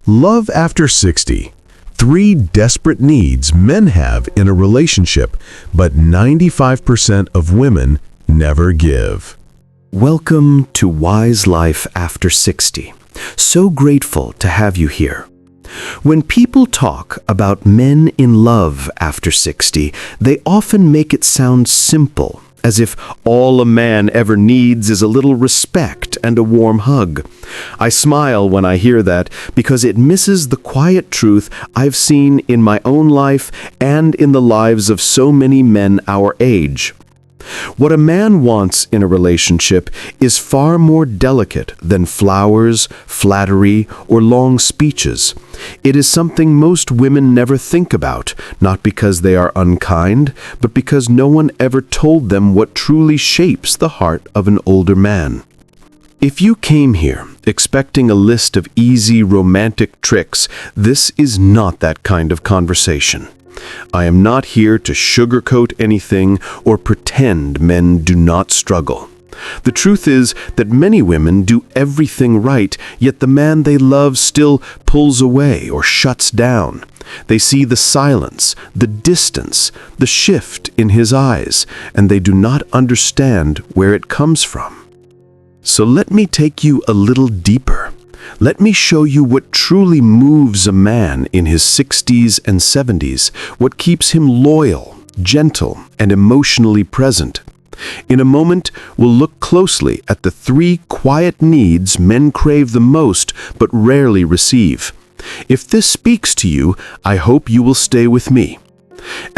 Love after 60. 3 desperate needs men have in a relationship, but 95% of women never give. Welcome to Wise Life After 60. So grateful to have you here. When people talk about men in love after 60, they often make it sound simple, as if all a man ever needs is a little respect and a warm hug. I smile when I hear that because it misses the quiet truth I've seen in my own life and in the lives of so many men our age. What a man wants in a relationship is far more delicate than flowers, flattery, or long speeches. It is something most women never think about, not because they are unkind, but because no one ever told them what truly shapes the heart of an older man. If you came here expecting a list of easy romantic tricks, this is not that kind of conversation. I am not here to sugarcoat anything or pretend men do not struggle. The truth is that many women do everything right, yet the man they love still pulls away or shuts down. They see the silence, the distance, the shift in his eyes, and they do not understand where it comes from. So let me take you a little deeper. Let me show you what truly moves a man in his 60s and 70s, what keeps him loyal, gentle, and emotionally present. In a moment, we'll look closely at the 3 quiet needs men crave the most but rarely receive. If this speaks to you, I hope you will stay with me.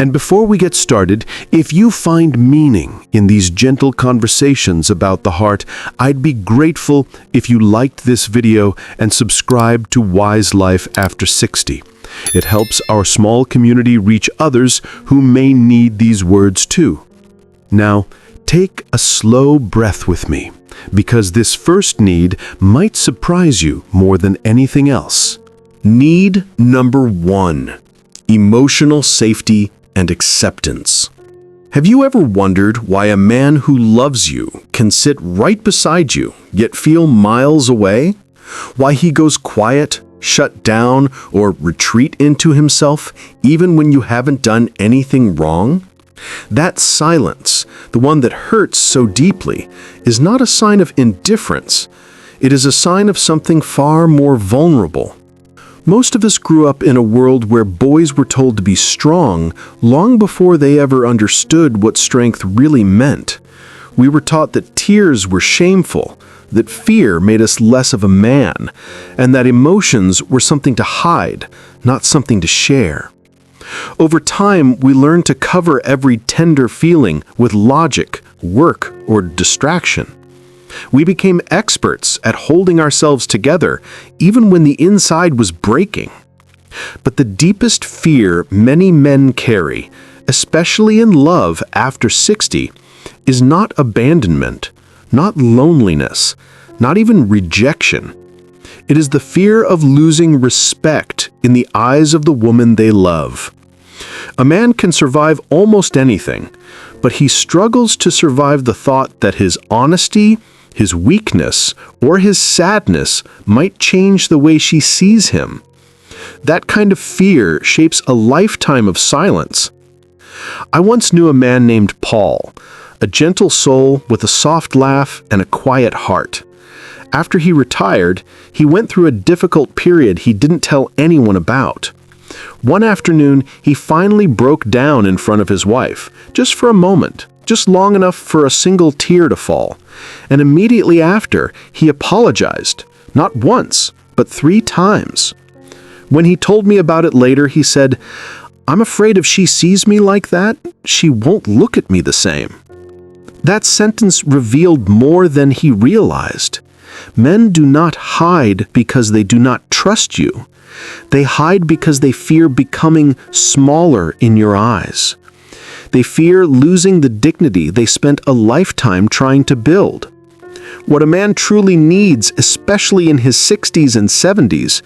And before we get started, if you find meaning in these gentle conversations about the heart, I'd be grateful if you liked this video and subscribed to Wise Life After 60. It helps our small community reach others who may need these words too. Now, take a slow breath with me, because this first need might surprise you more than anything else. Need number 1. Emotional safety and acceptance. Have you ever wondered why a man who loves you can sit right beside you, yet feel miles away? Why he goes quiet, shut down, or retreat into himself, even when you haven't done anything wrong? That silence, the one that hurts so deeply, is not a sign of indifference. It is a sign of something far more vulnerable. Most of us grew up in a world where boys were told to be strong long before they ever understood what strength really meant. We were taught that tears were shameful, that fear made us less of a man, and that emotions were something to hide, not something to share. Over time, we learned to cover every tender feeling with logic, work, or distraction. We became experts at holding ourselves together, even when the inside was breaking. But the deepest fear many men carry, especially in love after 60, is not abandonment, not loneliness, not even rejection. It is the fear of losing respect in the eyes of the woman they love. A man can survive almost anything, but he struggles to survive the thought that his honesty, his weakness, or his sadness might change the way she sees him. That kind of fear shapes a lifetime of silence. I once knew a man named Paul, a gentle soul with a soft laugh and a quiet heart. After he retired, he went through a difficult period he didn't tell anyone about. One afternoon, he finally broke down in front of his wife, just for a moment, just long enough for a single tear to fall. And immediately after, he apologized, not once, but 3 times. When he told me about it later, he said, "I'm afraid if she sees me like that, she won't look at me the same." That sentence revealed more than he realized. Men do not hide because they do not trust you. They hide because they fear becoming smaller in your eyes. They fear losing the dignity they spent a lifetime trying to build. What a man truly needs, especially in his 60s and 70s,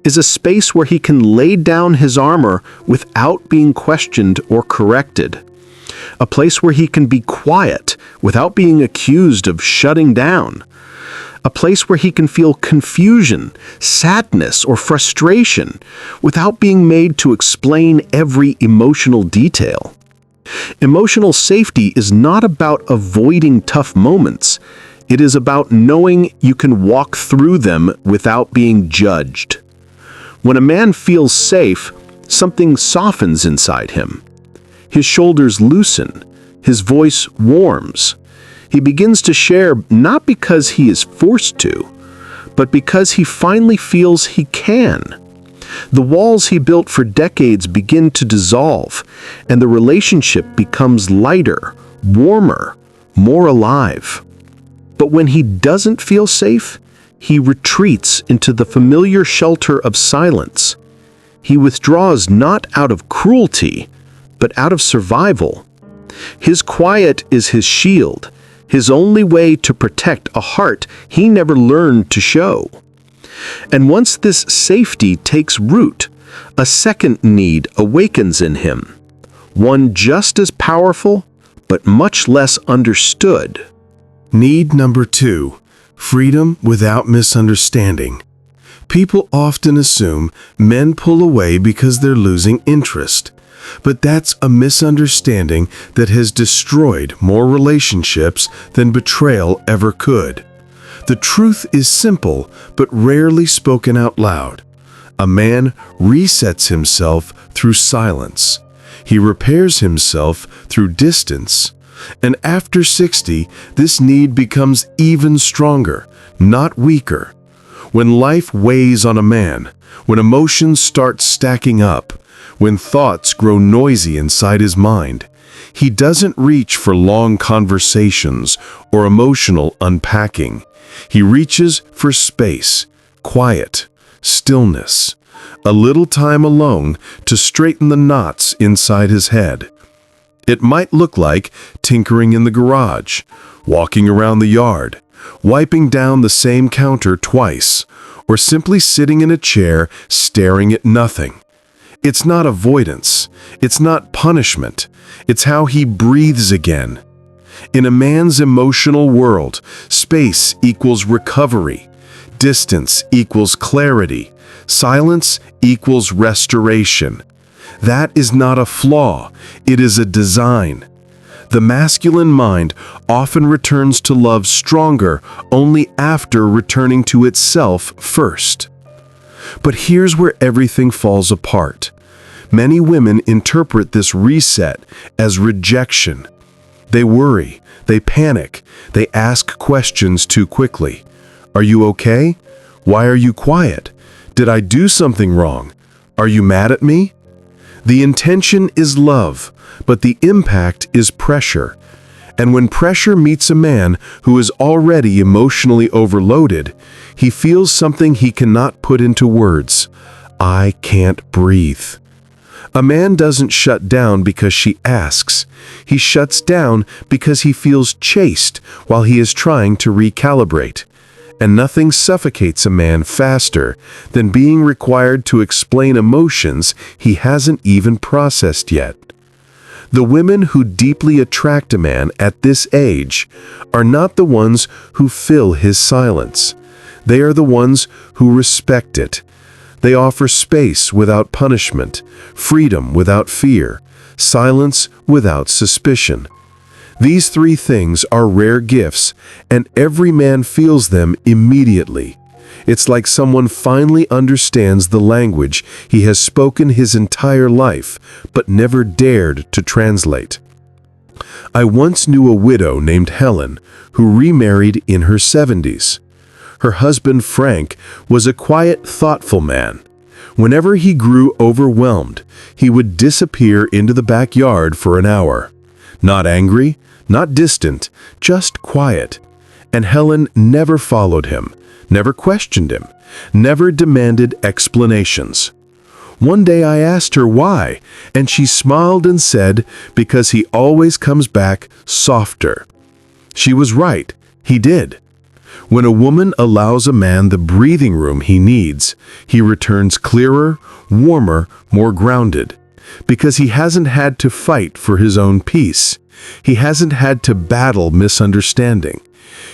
is a space where he can lay down his armor without being questioned or corrected. A place where he can be quiet without being accused of shutting down. a place where he can feel confusion, sadness, or frustration without being made to explain every emotional detail. Emotional safety is not about avoiding tough moments. It is about knowing you can walk through them without being judged. When a man feels safe, something softens inside him. His shoulders loosen, his voice warms. He begins to share not because he is forced to, but because he finally feels he can. The walls he built for decades begin to dissolve, and the relationship becomes lighter, warmer, more alive. But when he doesn't feel safe, he retreats into the familiar shelter of silence. He withdraws not out of cruelty, but out of survival. His quiet is his shield, his only way to protect a heart he never learned to show. And once this safety takes root, a second need awakens in him, one just as powerful, but much less understood. Need number 2, freedom without misunderstanding. People often assume men pull away because they're losing interest. But that's a misunderstanding that has destroyed more relationships than betrayal ever could. The truth is simple, but rarely spoken out loud. A man resets himself through silence. He repairs himself through distance. And after 60, this need becomes even stronger, not weaker. When life weighs on a man, when emotions start stacking up, when thoughts grow noisy inside his mind, he doesn't reach for long conversations or emotional unpacking. He reaches for space, quiet, stillness, a little time alone to straighten the knots inside his head. It might look like tinkering in the garage, walking around the yard, wiping down the same counter twice, or simply sitting in a chair staring at nothing. It's not avoidance. It's not punishment. It's how he breathes again. In a man's emotional world, space equals recovery. Distance equals clarity. Silence equals restoration. That is not a flaw. It is a design. The masculine mind often returns to love stronger only after returning to itself first. But here's where everything falls apart. Many women interpret this reset as rejection. They worry, they panic, they ask questions too quickly. Are you okay? Why are you quiet? Did I do something wrong? Are you mad at me? The intention is love, but the impact is pressure. And when pressure meets a man who is already emotionally overloaded, he feels something he cannot put into words. I can't breathe. A man doesn't shut down because she asks. He shuts down because he feels chased while he is trying to recalibrate. And nothing suffocates a man faster than being required to explain emotions he hasn't even processed yet. The women who deeply attract a man at this age are not the ones who fill his silence. They are the ones who respect it. They offer space without punishment, freedom without fear, silence without suspicion. These 3 things are rare gifts, and every man feels them immediately. It's like someone finally understands the language he has spoken his entire life, but never dared to translate. I once knew a widow named Helen who remarried in her 70s. Her husband, Frank, was a quiet, thoughtful man. Whenever he grew overwhelmed, he would disappear into the backyard for an hour. Not angry, not distant, just quiet. And Helen never followed him, never questioned him, never demanded explanations. One day I asked her why, and she smiled and said, because he always comes back softer. She was right, he did. When a woman allows a man the breathing room he needs, he returns clearer, warmer, more grounded. Because he hasn't had to fight for his own peace. He hasn't had to battle misunderstanding.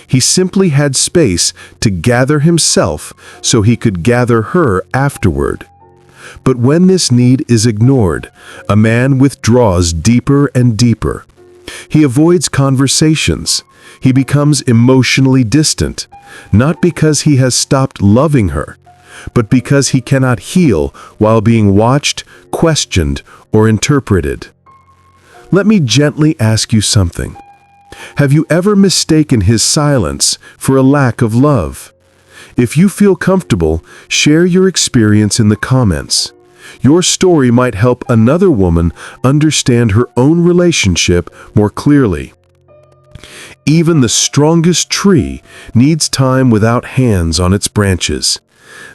He simply had space to gather himself so he could gather her afterward. But when this need is ignored, a man withdraws deeper and deeper. He avoids conversations. He becomes emotionally distant, not because he has stopped loving her, but because he cannot heal while being watched, questioned, or interpreted. Let me gently ask you something. Have you ever mistaken his silence for a lack of love? If you feel comfortable, share your experience in the comments. Your story might help another woman understand her own relationship more clearly. Even the strongest tree needs time without hands on its branches.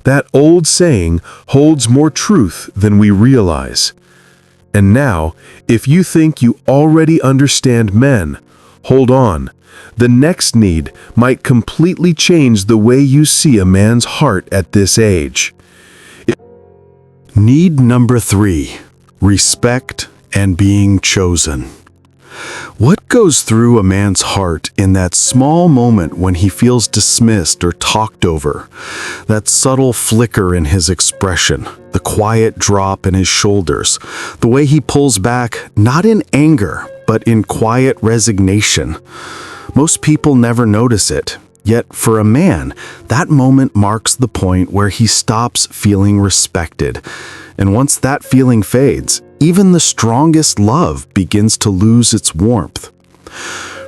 That old saying holds more truth than we realize. And now, if you think you already understand men, hold on. The next need might completely change the way you see a man's heart at this age. Need number 3, respect and being chosen. What goes through a man's heart in that small moment when he feels dismissed or talked over? That subtle flicker in his expression, the quiet drop in his shoulders, the way he pulls back, not in anger, but in quiet resignation. Most people never notice it. Yet for a man, that moment marks the point where he stops feeling respected. And once that feeling fades, even the strongest love begins to lose its warmth.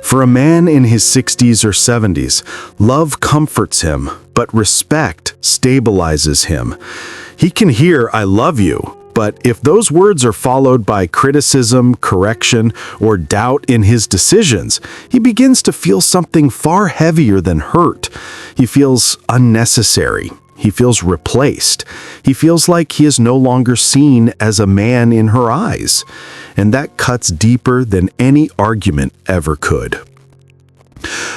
For a man in his 60s or 70s, love comforts him, but respect stabilizes him. He can hear "I love you," but if those words are followed by criticism, correction, or doubt in his decisions, he begins to feel something far heavier than hurt. He feels unnecessary. He feels replaced. He feels like he is no longer seen as a man in her eyes. And that cuts deeper than any argument ever could.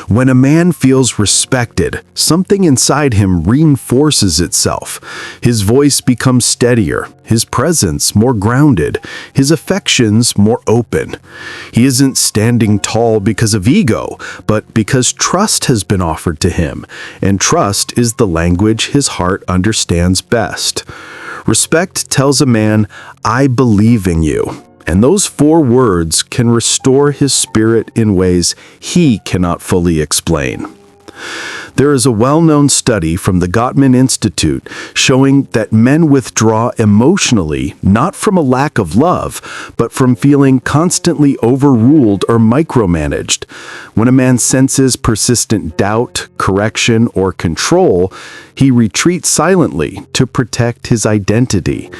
When a man feels respected, something inside him reinforces itself. His voice becomes steadier, his presence more grounded, his affections more open. He isn't standing tall because of ego, but because trust has been offered to him, and trust is the language his heart understands best. Respect tells a man, "I believe in you." And those 4 words can restore his spirit in ways he cannot fully explain. There is a well-known study from the Gottman Institute showing that men withdraw emotionally not from a lack of love, but from feeling constantly overruled or micromanaged. When a man senses persistent doubt, correction, or control, he retreats silently to protect his identity.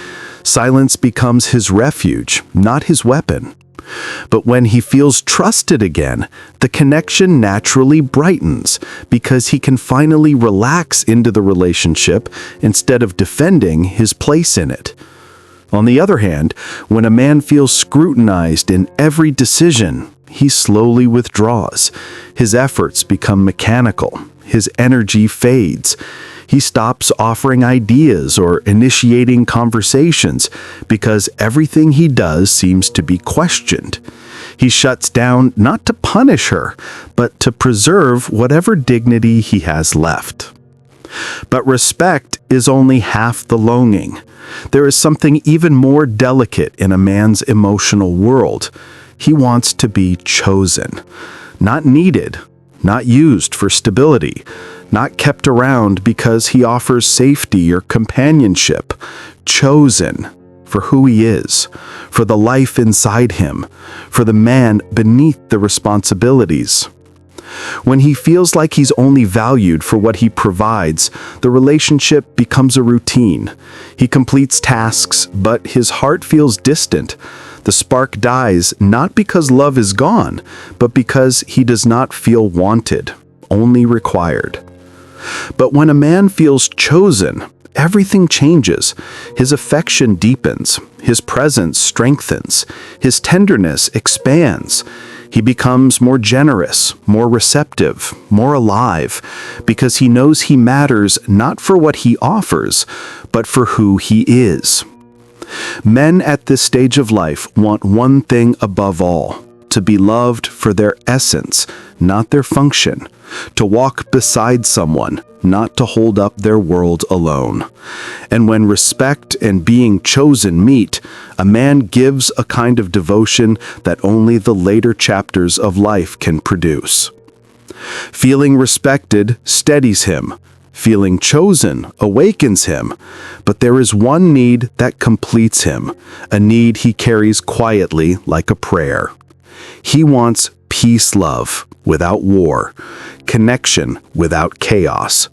Silence becomes his refuge, not his weapon. But when he feels trusted again, the connection naturally brightens because he can finally relax into the relationship instead of defending his place in it. On the other hand, when a man feels scrutinized in every decision, he slowly withdraws. His efforts become mechanical. His energy fades. He stops offering ideas or initiating conversations because everything he does seems to be questioned. He shuts down not to punish her, but to preserve whatever dignity he has left. But respect is only half the longing. There is something even more delicate in a man's emotional world. He wants to be chosen, not needed, not used for stability, not kept around because he offers safety or companionship. Chosen for who he is, for the life inside him, for the man beneath the responsibilities. When he feels like he's only valued for what he provides, the relationship becomes a routine. He completes tasks, but his heart feels distant. The spark dies not because love is gone, but because he does not feel wanted, only required. But when a man feels chosen, everything changes. His affection deepens, his presence strengthens, his tenderness expands. He becomes more generous, more receptive, more alive, because he knows he matters not for what he offers, but for who he is. Men at this stage of life want one thing above all: to be loved for their essence, not their function. to walk beside someone, not to hold up their world alone. And when respect and being chosen meet, a man gives a kind of devotion that only the later chapters of life can produce. Feeling respected steadies him. Feeling chosen awakens him. But there is one need that completes him, a need he carries quietly like a prayer. He wants peace, love without war, connection without chaos.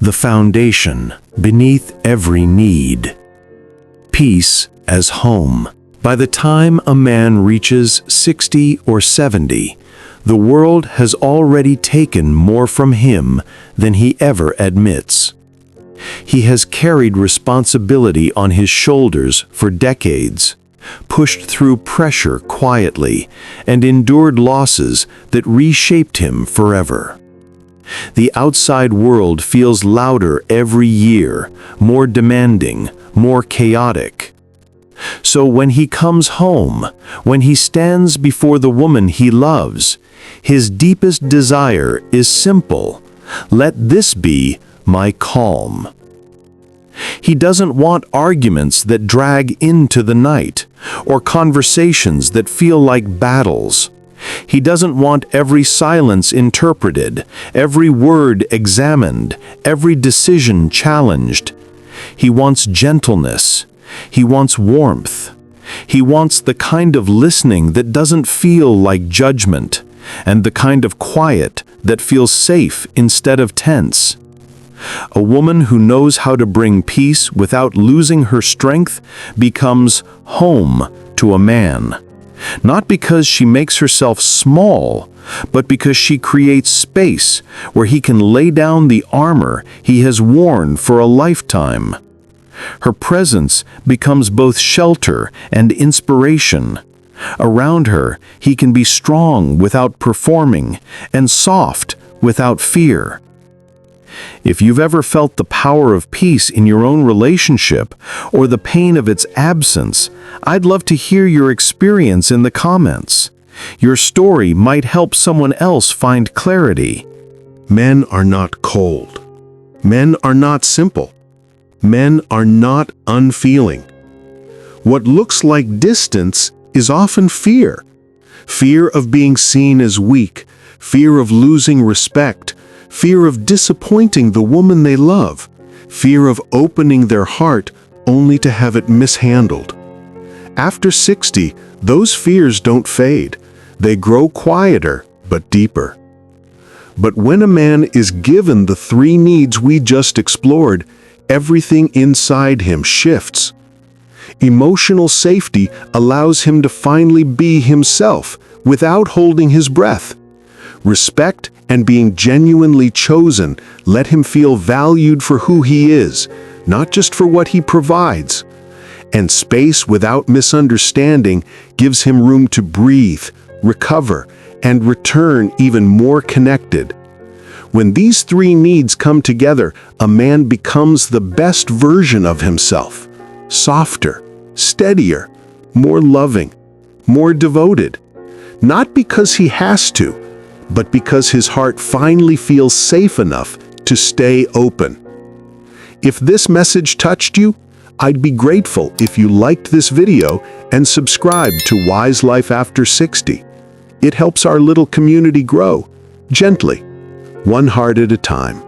The foundation beneath every need. Peace as home. By the time a man reaches 60 or 70, the world has already taken more from him than he ever admits. He has carried responsibility on his shoulders for decades, pushed through pressure quietly, and endured losses that reshaped him forever. The outside world feels louder every year, more demanding, more chaotic. So when he comes home, when he stands before the woman he loves, his deepest desire is simple: let this be my calm. He doesn't want arguments that drag into the night, or conversations that feel like battles. He doesn't want every silence interpreted, every word examined, every decision challenged. He wants gentleness. He wants warmth. He wants the kind of listening that doesn't feel like judgment, and the kind of quiet that feels safe instead of tense. A woman who knows how to bring peace without losing her strength becomes home to a man. Not because she makes herself small, but because she creates space where he can lay down the armor he has worn for a lifetime. Her presence becomes both shelter and inspiration. Around her, he can be strong without performing and soft without fear. If you've ever felt the power of peace in your own relationship or the pain of its absence, I'd love to hear your experience in the comments. Your story might help someone else find clarity. Men are not cold. Men are not simple. Men are not unfeeling. What looks like distance is often fear. Fear of being seen as weak, fear of losing respect, fear of disappointing the woman they love, fear of opening their heart only to have it mishandled. After 60, those fears don't fade. They grow quieter but deeper. But when a man is given the three needs we just explored, everything inside him shifts. Emotional safety allows him to finally be himself without holding his breath. Respect and being genuinely chosen let him feel valued for who he is, not just for what he provides. And space without misunderstanding gives him room to breathe, recover, and return even more connected. When these three needs come together, a man becomes the best version of himself. Softer, steadier, more loving, more devoted. Not because he has to, but because his heart finally feels safe enough to stay open. If this message touched you, I'd be grateful if you liked this video and subscribed to Wise Life After 60. It helps our little community grow, gently, one heart at a time.